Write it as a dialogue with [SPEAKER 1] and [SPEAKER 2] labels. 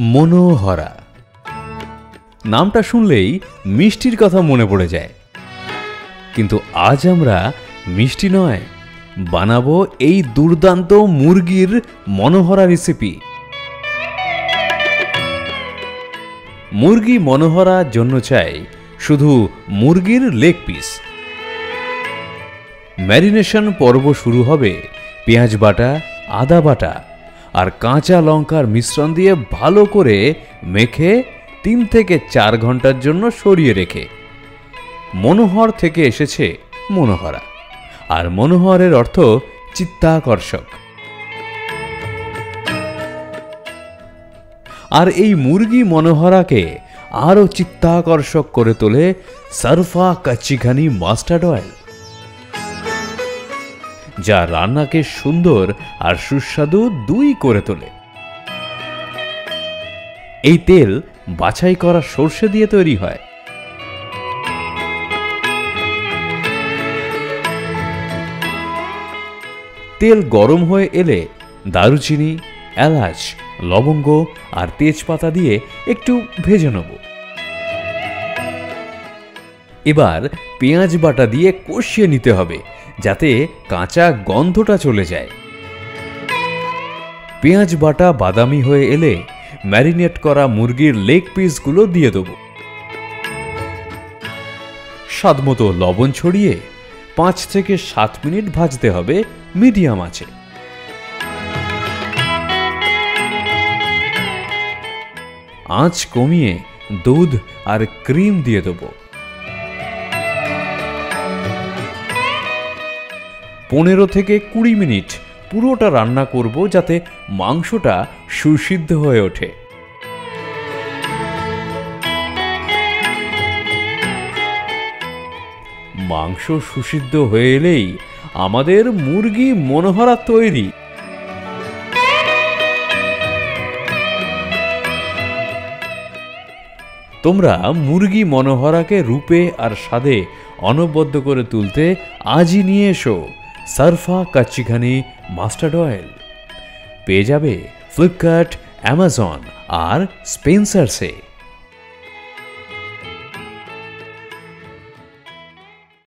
[SPEAKER 1] মনোহরা নামটা শুনলেই মিষ্টির কথা মনে পড়ে যায়, কিন্তু আজ আমরা মিষ্টি নয়, বানাবো এই দুর্দান্ত মুরগির মনোহরা রেসিপি। মুরগি মনোহরার জন্য চাই শুধু মুরগির লেগ পিস। ম্যারিনেশন পর্ব শুরু হবে পেঁয়াজ বাটা, আদা বাটা আর কাঁচা লঙ্কার মিশ্রণ দিয়ে ভালো করে মেখে 3 থেকে 4 ঘন্টার জন্য সরিয়ে রেখে। মনোহর থেকে এসেছে মনোহরা, আর মনোহরের অর্থ চিত্তাকর্ষক। আর এই মুরগি মনোহরাকে আরও চিত্তাকর্ষক করে তোলে সারফা কাচ্চি ঘানি মাস্টার্ড অয়েল, যা রান্নাকে সুন্দর আর সুস্বাদু দুই করে তোলে। এই তেল বাছাই করা সরষে দিয়ে তৈরি হয়। তেল গরম হয়ে এলে দারুচিনি, এলাচ, লবঙ্গ আর তেজপাতা দিয়ে একটু ভেজে নেব। এবার পেঁয়াজ বাটা দিয়ে কষিয়ে নিতে হবে যাতে কাঁচা গন্ধটা চলে যায়। পেঁয়াজ বাটা বাদামি হয়ে এলে ম্যারিনেট করা মুরগির লেগ পিসগুলো দিয়ে দেব। স্বাদমতো লবণ ছড়িয়ে 5 থেকে 7 মিনিট ভাজতে হবে মিডিয়াম আঁচে। আঁচ কমিয়ে দুধ আর ক্রিম দিয়ে দেব। 15 থেকে 20 মিনিট পুরোটা রান্না করব যাতে মাংসটা সুসিদ্ধ হয়ে ওঠে। মাংস সুসিদ্ধ হয়ে এলেই আমাদের মুরগি মনোহরা তৈরি। তোমরা মুরগি মনোহরাকে রূপে আর স্বাদে অনবদ্য করে তুলতে আজই নিয়ে এসো সারফা কাচ্চি ঘানি মাস্টার্ড অয়েল। পেয়ে যাবে ফ্লিপকার্ট, অ্যামাজন আর স্পেন্সার্সে।